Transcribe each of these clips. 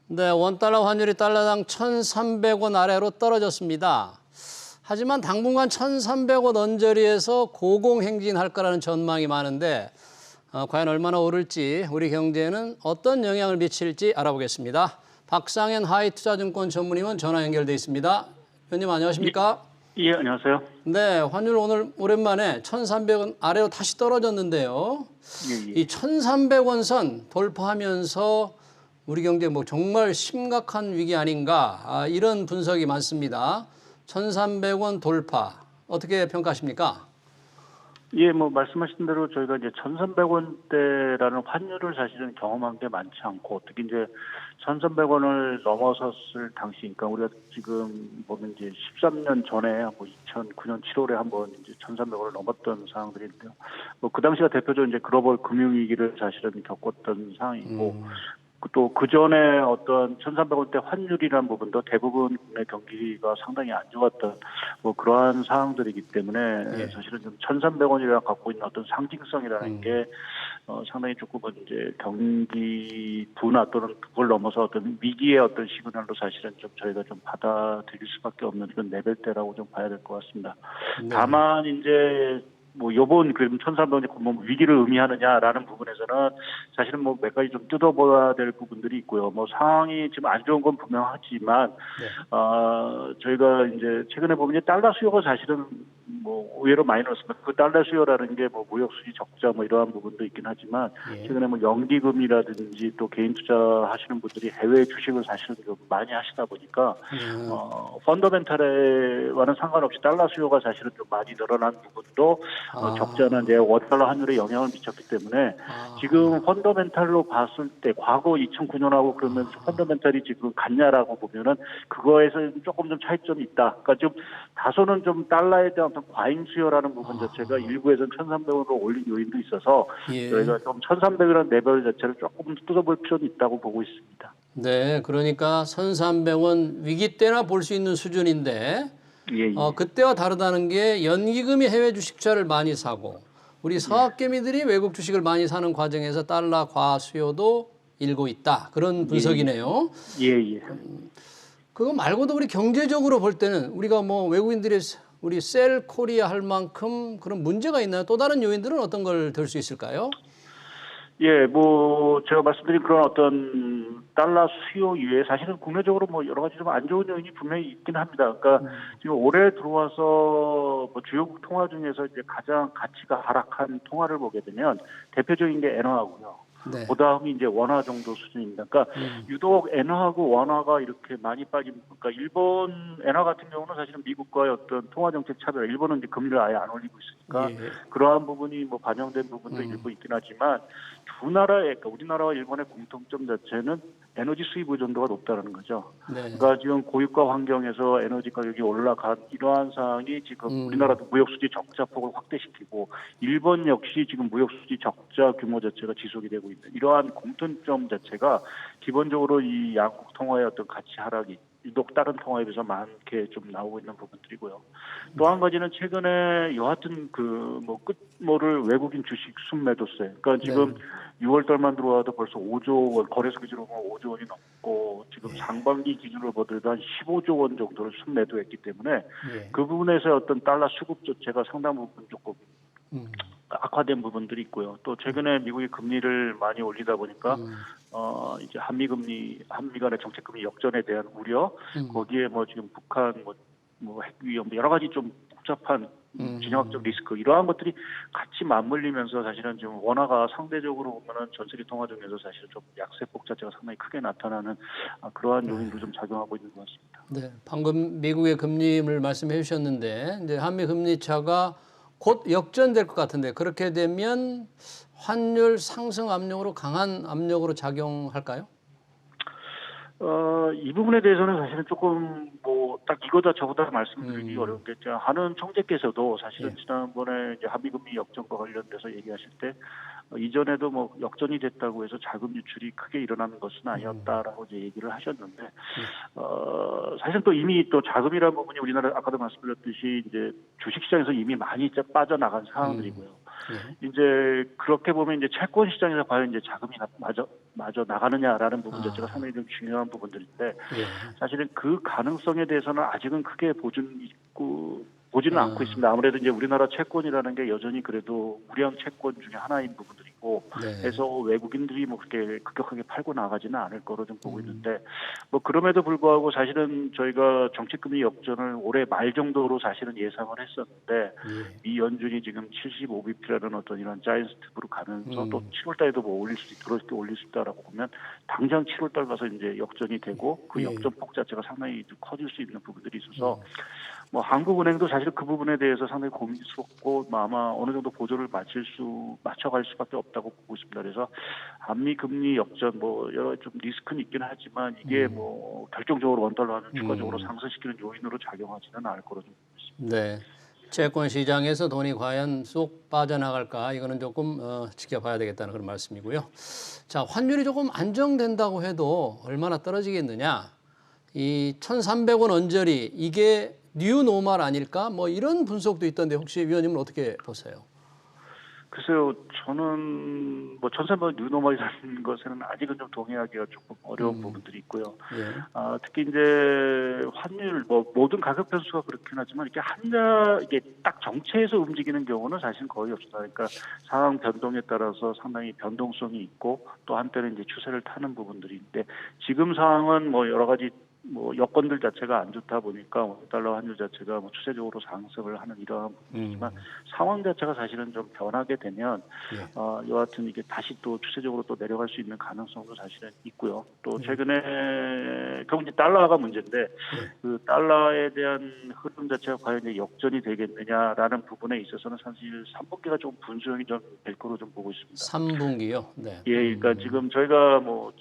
네, 원달러 환율이 달러당 1,300원 아래로 떨어졌습니다. 하지만 당분간 1,300원 언저리에서 고공행진할 거라는 전망이 많은데 과연 얼마나 오를지 우리 경제에는 어떤 영향을 미칠지 알아보겠습니다. 박상현 하이투자증권 전문위원 전화 연결돼 있습니다. 위원님 안녕하십니까? 예, 안녕하세요. 네, 환율 오늘 오랜만에 1,300원 아래로 다시 떨어졌는데요. 예, 예. 이 1,300원 선 돌파하면서 우리 경제 뭐 정말 심각한 위기 아닌가 이런 분석이 많습니다. 1,300원 돌파 어떻게 평가하십니까? 예, 뭐 말씀하신 대로 저희가 이제 1,300원대라는 환율을 사실은 경험한 게 많지 않고, 특히 이제 1,300원을 넘어섰을 당시, 그러니까 우리가 지금 보면 이제 13년 전에 뭐 2009년 7월에 한번 이제 1,300원을 넘었던 상황들인데요. 뭐 그 당시가 대표적으로 이제 글로벌 금융위기를 사실은 겪었던 상황이고, 또 그 전에 어떤 1,300원대 환율이라는 부분도 대부분 국내 경기가 상당히 안 좋았던 뭐 그러한 상황들이기 때문에 사실은 좀 1,300원이라 갖고 있는 어떤 상징성이라는 게 상당히 조금은 이제 경기 둔화 또는 그걸 넘어서 어떤 위기의 어떤 시그널로 사실은 좀 저희가 좀 받아들일 수밖에 없는 그런 레벨대라고 좀 봐야 될 것 같습니다. 네. 다만 이제 뭐 요번 그럼 1,300원이 뭐 위기를 의미하느냐라는 부분에서는 사실은 뭐 몇 가지 좀 뜯어봐야 될 부분들이 있고요. 뭐 상황이 지금 안 좋은 건 분명하지만 저희가 이제 최근에 보면 이제 달러 수요가 사실은 뭐 의외로 많이 늘었습니다. 그 달러 수요라는 게 뭐 무역 수지 적자 뭐 이러한 부분도 있긴 하지만 최근에 뭐 연기금이라든지 또 개인 투자하시는 분들이 해외 주식을 사실은 좀 많이 하시다 보니까 펀더멘탈과는 상관없이 달러 수요가 사실은 좀 많이 늘어난 부분도 적자나 이제 원달러 환율에 영향을 미쳤기 때문에 지금 펀더멘탈로 봤을 때 과거 2009년하고 그러면 펀더멘탈이 지금 같냐라고 보면은 그거에서 조금 좀 차이점이 있다. 그러니까 좀 다소는 좀 달러에 대한 어떤 과잉 수요라는 부분 자체가 일부에서는 1,300원으로 올린 요인도 있어서 저희가 좀 1,300이라는 레벨 자체를 조금 뜯어볼 필요는 있다고 보고 있습니다. 네, 그러니까 1,300원 위기 때나 볼 수 있는 수준인데 그때와 다르다는 게 연기금이 해외 주식 투자를 많이 사고 우리 서학개미들이 외국 주식을 많이 사는 과정에서 달러 과수요도 일고 있다. 그런 분석이네요. 예. 그거 말고도 우리 경제적으로 볼 때는 우리가 뭐 외국인들이 우리 셀 코리아 할 만큼 그런 문제가 있나요? 또 다른 요인들은 어떤 걸 들 수 있을까요? 예, 뭐 제가 말씀드린 그런 어떤 달러 수요 이외에 사실은 국내적으로 뭐 여러 가지 좀 안 좋은 요인이 분명히 있긴 합니다. 그러니까 지금 올해 들어와서 뭐 주요국 통화 중에서 이제 가장 가치가 하락한 통화를 보게 되면 대표적인 게 엔화하고요. 네. 그다음이 이제 원화 정도 수준입니다. 그러니까 유독 엔화하고 원화가 이렇게 많이 빠진, 그러니까 일본 엔화 같은 경우는 사실은 미국과의 어떤 통화 정책 차별, 일본은 이제 금리를 아예 안 올리고 있으니까 그러한 부분이 뭐 반영된 부분도 일부 있긴 하지만 두 나라의, 그러니까 우리나라와 일본의 공통점 자체는 에너지 수입 의존도가 높다는 거죠. 그러니까 지금 고유가 환경에서 에너지 가격이 올라간 이러한 상황이 지금 우리나라도 무역 수지 적자 폭을 확대시키고 일본 역시 지금 무역 수지 적자 규모 자체가 지속이 되고 있는 이러한 공통점 자체가 기본적으로 이 양국 통화의 어떤 가치 하락이 유독 다른 통화에 비해서 많게 좀 나오고 있는 부분들이고요. 또 한 가지는 최근에 여하튼 그 뭐 끝모를 외국인 주식 순매도세. 그러니까 지금 6월달만 들어와도 벌써 5조 원, 거래소 기준으로 보면 5조 원이 넘고 지금 상반기 기준으로 보더라도 한 15조 원 정도를 순매도했기 때문에 그 부분에서 어떤 달러 수급 자체가 상당 부분 조금 악화된 부분들이 있고요. 또 최근에 미국이 금리를 많이 올리다 보니까 이제 한미 간의 정책 금리 역전에 대한 우려, 거기에 뭐 지금 북한 뭐 핵 위험 여러 가지 좀 복잡한 진영학적 리스크 이러한 것들이 같이 맞물리면서 사실은 지금 원화가 상대적으로 보면은 전 세계 통화 중에서 사실 좀 약세폭 자체가 상당히 크게 나타나는 그러한 요인도 좀 작용하고 있는 것 같습니다. 네, 방금 미국의 금리를 말씀해 주셨는데 이제 한미 금리 차가 곧 역전될 것 같은데 그렇게 되면 환율 상승 압력으로 강한 압력으로 작용할까요? 이 부분에 대해서는 사실은 조금 뭐 딱 이거다 저거다 말씀드리기 어렵겠죠. 한은 총재께서도 사실은 지난번에 이제 한미금리 역전과 관련돼서 얘기하실 때 이전에도 뭐 역전이 됐다고 해서 자금 유출이 크게 일어나는 것은 아니었다라고 이제 얘기를 하셨는데 사실 또 이미 또 자금이라는 부분이 우리나라 아까도 말씀드렸듯이 이제 주식시장에서 이미 많이 빠져나간 상황들이고요. 이제 그렇게 보면 이제 채권 시장에서 과연 이제 자금이 마저 나가느냐라는 부분 자체가 상당히 좀 중요한 부분들인데 사실은 그 가능성에 대해서는 아직은 크게 보지는 않고 있습니다. 아무래도 이제 우리나라 채권이라는 게 여전히 그래도 우량 채권 중에 하나인 부분들이고 해서 외국인들이 뭐 그렇게 급격하게 팔고 나가지는 않을 거로 좀 보고 있는데 뭐 그럼에도 불구하고 사실은 저희가 정책금리 역전을 올해 말 정도로 사실은 예상을 했었는데 미 연준이 지금 75bp라는 어떤 이런 자이언트 스텝으로 가면서 또 7월달에도 뭐 올릴 수 있도록 이렇게 올릴 수 있다라고 보면 당장 7월달 가서 이제 역전이 되고 그 역전폭 자체가 상당히 좀 커질 수 있는 부분들이 있어서 뭐 한국은행도 사실 그 부분에 대해서 상당히 고민스럽고 아마 어느 정도 보조를 맞춰갈 수밖에 없다고 보고 있습니다. 그래서 한미 금리 역전 뭐 여러 좀 리스크는 있긴 하지만 이게 뭐 결정적으로 원달러를 추가적으로 상승시키는 요인으로 작용하지는 않을 거로 좀 보고 있습니다. 네. 채권 시장에서 돈이 과연 쏙 빠져나갈까 이거는 조금 지켜봐야 되겠다는 그런 말씀이고요. 자, 환율이 조금 안정된다고 해도 얼마나 떨어지겠느냐. 이 1,300원 언저리 이게 뉴 노멀 아닐까? 뭐 이런 분석도 있던데 혹시 위원님은 어떻게 보세요? 글쎄요, 저는 뭐 1,300원 뉴노멀이라는 것에는 아직은 좀 동의하기가 조금 어려운 부분들이 있고요. 특히 이제 환율 뭐 모든 가격 변수가 그렇긴 하지만 이게 딱 정체에서 움직이는 경우는 사실 거의 없습니다. 그러니까 상황 변동에 따라서 상당히 변동성이 있고 또 한때는 이제 추세를 타는 부분들이 있는데 지금 상황은 뭐 여러 가지 뭐 여건들 자체가 안 좋다 보니까 달러 환율 자체가 뭐 추세적으로 상승을 하는 이러한 부분이지만 상황 자체가 사실은 좀 변하게 되면 여하튼 이게 다시 또 추세적으로 또 내려갈 수 있는 가능성도 사실은 있고요. 또 최근에 결국 이제 달러가 문제인데 그 달러에 대한 흐름 자체가 과연 이제 역전이 되겠느냐라는 부분에 있어서는 사실 3분기가 좀 분수령이 좀 될 거로 좀 보고 있습니다. 3분기요? 네. 예, 그러니까 지금 저희가 뭐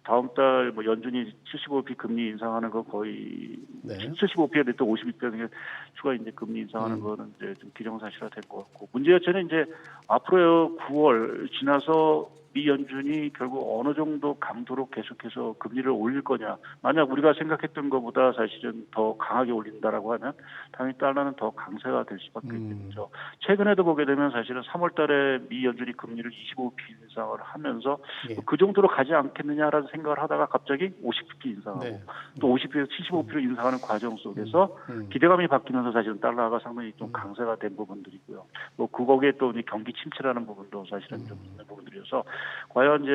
다음 달 뭐 연준이 75p 금리 인상하는 거 거의 75p에 또 52p 추가 이제 금리 인상하는 거는 이제 좀 기정사실화된 것 같고 문제 자체는 이제 앞으로 9월 지나서 미 연준이 결국 어느 정도 강도로 계속해서 금리를 올릴 거냐. 만약 우리가 생각했던 것보다 사실은 더 강하게 올린다라고 하면 당연히 달러는 더 강세가 될 수밖에 없겠죠. 최근에도 보게 되면 사실은 3월 달에 미 연준이 금리를 25p 인상을 하면서 그 정도로 가지 않겠느냐라는 생각을 하다가 갑자기 50p 인상하고 또 50p에서 75p로 인상하는 과정 속에서 기대감이 바뀌면서 사실은 달러가 상당히 좀 강세가 된 부분들이고요. 뭐 거기에 또 경기 침체라는 부분도 사실은 좀 있는 부분들이어서 과연 이제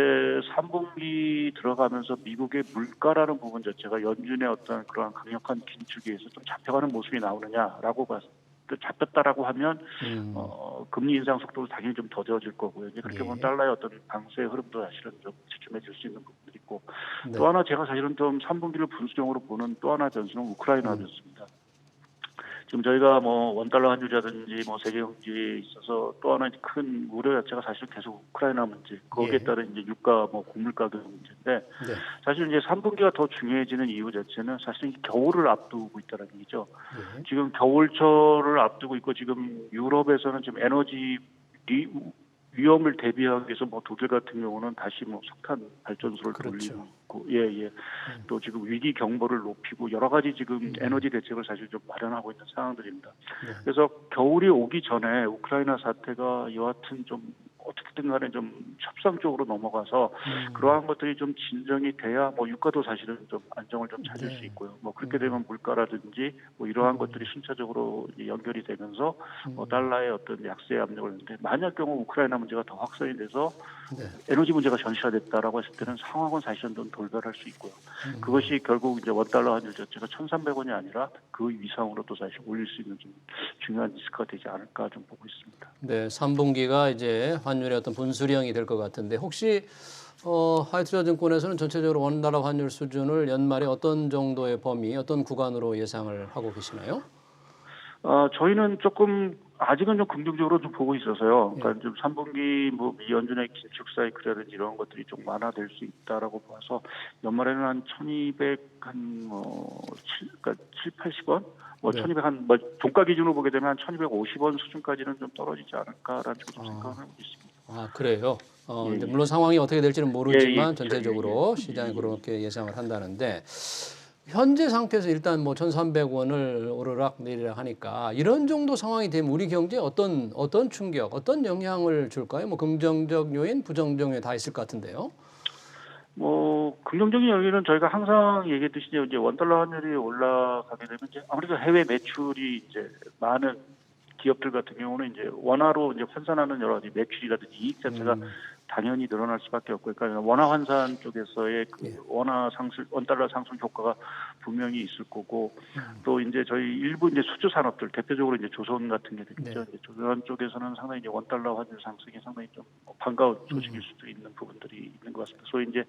3분기 들어가면서 미국의 물가라는 부분 자체가 연준의 어떤 그러한 강력한 긴축에 의해서 좀 잡혀가는 모습이 나오느냐라고 잡혔다라고 하면 금리 인상 속도도 당연히 좀 더뎌질 거고요. 이제 그렇게 보면 달러의 어떤 강세 흐름도 사실은 좀 주춤해질 수 있는 부분들이 있고 또 하나 제가 사실은 좀 3분기를 분수적으로 보는 또 하나 변수는 우크라이나 변수입니다. 지금 저희가 뭐 원달러 환율이라든지 뭐 세계 경제에 있어서 또 하나 큰 우려 자체가 사실 계속 우크라이나 문제, 거기에 따른 이제 유가 뭐 곡물 가격 문제인데 사실 이제 3분기가 더 중요해지는 이유 자체는 사실 겨울을 앞두고 있다는 얘기죠. 지금 겨울철을 앞두고 있고 지금 유럽에서는 지금 에너지 위험을 대비하기 위해서 뭐 독일 같은 경우는 다시 뭐 석탄 발전소를 돌리고 있고, 또 지금 위기 경보를 높이고 여러 가지 지금 에너지 대책을 사실 좀 마련하고 있는 상황들입니다. 그래서 겨울이 오기 전에 우크라이나 사태가 여하튼 좀 어떻게든 간에 좀 협상 쪽으로 넘어가서 그러한 것들이 좀 진정이 돼야 뭐 유가도 사실은 좀 안정을 좀 찾을 수 있고요. 뭐 그렇게 되면 물가라든지 뭐 이러한 것들이 순차적으로 연결이 되면서 뭐 달러의 어떤 약세 압력을 했는데 만약 경우 우크라이나 문제가 더 확산이 돼서 에너지 문제가 전시화됐다라고 했을 때는 상황은 사실은 좀 돌변할 수 있고요. 그것이 결국 이제 원달러 환율 자체가 1,300원이 아니라 그 이상으로도 사실 올릴 수 있는 좀 중요한 리스크가 되지 않을까 좀 보고 있습니다. 네, 3분기가 이제 환율의 어떤 분수령이 될 것 같은데 혹시 화이트저증권에서는 전체적으로 원달러 환율 수준을 연말에 어떤 정도의 범위, 어떤 구간으로 예상을 하고 계시나요? 저희는 조금 아직은 좀 긍정적으로 좀 보고 있어서요. 그러니까 좀 3분기 뭐 미 연준의 긴축 사이클이라든지 이런 것들이 좀 완화될 수 있다라고 봐서 연말에는 한 1,200한 그러니까 7, 80원, 뭐 1,200 한 뭐 종가 기준으로 보게 되면 한 1,250원 수준까지는 좀 떨어지지 않을까라는 좀 생각을 하고 있습니다. 아, 그래요. 이제 물론 상황이 어떻게 될지는 모르지만 그렇죠. 전체적으로 시장이 그렇게 예상을 한다는데 현재 상태에서 일단 뭐 1,300원을 오르락 내리락 하니까 이런 정도 상황이 되면 우리 경제에 어떤 충격, 어떤 영향을 줄까요? 뭐 긍정적 요인, 부정적 요인 다 있을 것 같은데요. 뭐 긍정적인 여기는 저희가 항상 얘기했듯이 이제 원달러 환율이 올라가게 되면 이제 아무래도 해외 매출이 이제 많은 기업들 같은 경우는 이제 원화로 이제 환산하는 여러 가지 매출이라든지 이익 자체가 당연히 늘어날 수밖에 없고, 그러니까 원화 환산 쪽에서의 그 원달러 상승 효과가 분명히 있을 거고, 또 이제 저희 일부 이제 수주 산업들 대표적으로 이제 조선 같은 게 되겠죠. 이제 조선 쪽에서는 상당히 이제 원달러 환율 상승이 상당히 좀 반가운 소식일 수도 있는 부분들이 있는 것 같습니다. 소위 이제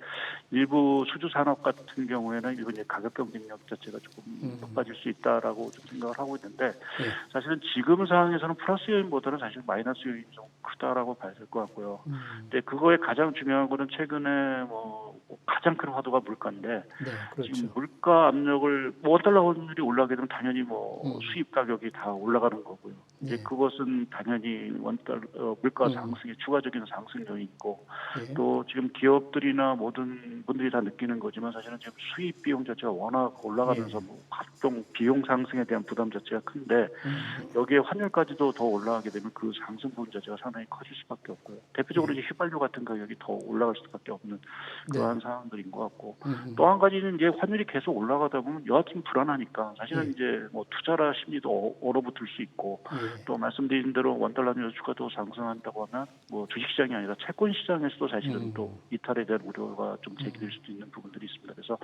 일부 수주 산업 같은 경우에는 일부 이제 가격 경쟁력 자체가 조금 높아질 수 있다라고 좀 생각을 하고 있는데, 사실은 지금 상황에서는 플러스 요인보다는 사실 마이너스 요인이 좀 크다라고 봐야 될 것 같고요. 근데 그거에 가장 중요한 거는 최근에 뭐 가장 큰 화두가 물가인데, 그렇죠. 지금 물가 압력을 원달러 환율이 올라가게 되면 당연히 뭐 수입 가격이 다 올라가는 거고요. 이제 그것은 당연히 물가 상승의 추가적인 상승 요인이고, 또 지금 기업들이나 모든 분들이 다 느끼는 거지만 사실은 지금 수입 비용 자체가 워낙 올라가면서 뭐 각종 비용 상승에 대한 부담 자체가 큰데, 여기에 환율까지도 더 올라가게 되면 그 상승 부분 자체가 상당히 커질 수밖에 없고요. 대표적으로 이제 휘발유 같은 가격이 더 올라갈 수밖에 없는 그러한 상황들인 것 같고, 또 한 가지는 이제 환율이 계속 올라가다 보면 여하튼 불안하니까 사실은 이제 뭐 투자라 심리도 얼어붙을 수 있고, 또 말씀드린 대로 원달러 주가도 상승한다고 하면 뭐 주식시장이 아니라 채권 시장에서도 사실은 또 이탈에 대한 우려가 좀 제기될 수도 있는 부분들이 있습니다. 그래서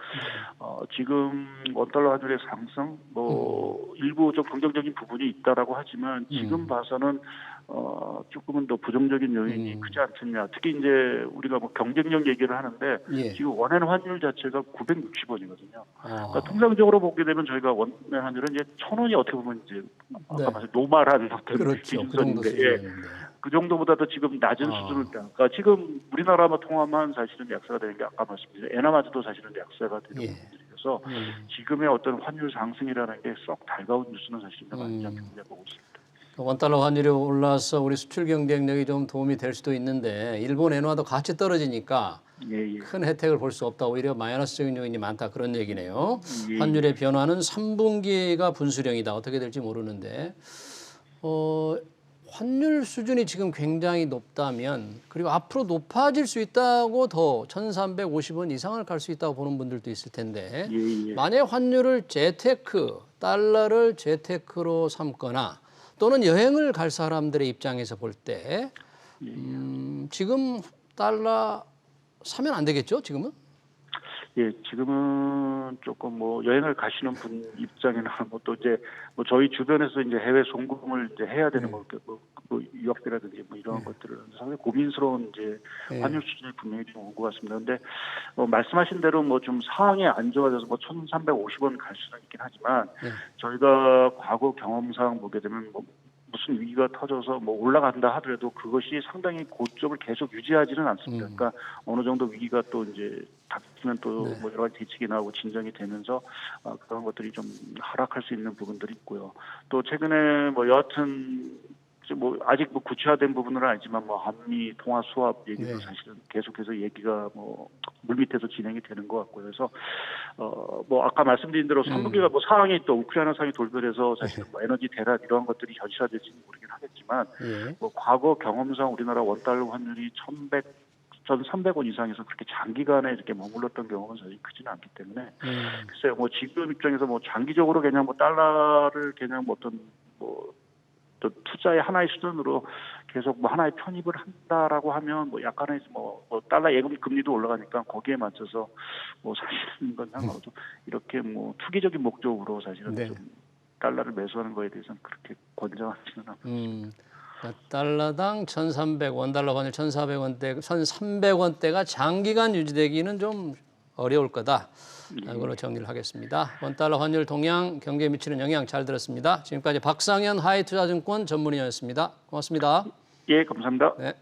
지금 원달러 환율의 상승 뭐 일부 좀 긍정적인 부분이 있다라고 하지만 지금 봐서는 조금은 더 부정적인 요인이 크지 않겠냐. 특히 이제 우리가 뭐 경쟁력 얘기를 하는데 지금 원화는 환율 자체가 960원이거든요. 그러니까 통상적으로 보게 되면 저희가 원화 환율은 이제 1,000원이 어떻게 보면 이제 아까 말씀 노말한 어떤 기준선인데, 그 정도보다도 지금 낮은 수준을 그러니까 지금 우리나라만 통화만 사실은 약세가 되는 게 아까 말씀드린 엔화마저도 사실은 약세가 되는 부분들이어서 지금의 어떤 환율 상승이라는 게 썩 달가운 뉴스는 사실은 아니지 않겠냐 보고 있습니다. 원달러 환율이 올라서 우리 수출 경쟁력이 좀 도움이 될 수도 있는데 일본 엔화도 같이 떨어지니까 큰 혜택을 볼 수 없다. 오히려 마이너스적인 요인이 많다. 그런 얘기네요. 환율의 변화는 3분기가 분수령이다. 어떻게 될지 모르는데 환율 수준이 지금 굉장히 높다면, 그리고 앞으로 높아질 수 있다고 더 1,350원 이상을 갈 수 있다고 보는 분들도 있을 텐데 만약 환율을 달러를 재테크로 삼거나 또는 여행을 갈 사람들의 입장에서 볼 때 지금 달러 사면 안 되겠죠? 지금은? 지금은 조금 뭐 여행을 가시는 분 입장이나 뭐 또 이제 뭐 저희 주변에서 이제 해외 송금을 이제 해야 되는 뭐 유학비라든지 뭐 이런 것들을 상당히 고민스러운 이제 환율 수준이 분명히 좀 온 것 같습니다. 근데 말씀하신 대로 뭐 좀 상황이 안 좋아져서 뭐 1,350원 갈 수는 있긴 하지만 저희가 과거 경험상 보게 되면 뭐 무슨 위기가 터져서 뭐 올라간다 하더라도 그것이 상당히 고점을 계속 유지하지는 않습니다. 그러니까 어느 정도 위기가 또 이제 닥치면 또 뭐 여러 가지 대책이 나오고 진정이 되면서 그런 것들이 좀 하락할 수 있는 부분들이 있고요. 또 최근에 뭐 여하튼 뭐 아직 뭐 구체화된 부분은 아니지만 뭐 한미 통화 수합 얘기도 사실은 계속해서 얘기가 뭐 물밑에서 진행이 되는 것 같고요. 그래서 뭐 아까 말씀드린 대로 3분기가 뭐 상황이 또 우크라이나 상황이 돌변해서 사실은 뭐 에너지 대란 이러한 것들이 현실화될지는 모르긴 하겠지만 뭐 과거 경험상 우리나라 원달러 환율이 1,300원 이상에서 그렇게 장기간에 이렇게 머물렀던 경험은 사실 크지는 않기 때문에 글쎄요, 뭐 지금 입장에서 뭐 장기적으로 그냥 뭐 달러를 그냥 뭐 어떤 뭐 또 투자의 하나의 수단으로 계속 뭐 하나의 편입을 한다라고 하면 뭐 약간의 뭐 달러 예금 금리도 올라가니까 거기에 맞춰서 뭐 사실은 건 상관없죠. 이렇게 뭐 투기적인 목적으로 사실은 좀 달러를 매수하는 거에 대해서는 그렇게 권장하지는 않습니다. 달러당 1,300, 원달러 환율 1,300원대가 장기간 유지되기는 좀 어려울 거다. 이걸로 정리를 하겠습니다. 원달러 환율 동향, 경제에 미치는 영향 잘 들었습니다. 지금까지 박상현 하이투자증권 전문위원이었습니다. 고맙습니다. 예, 감사합니다. 네.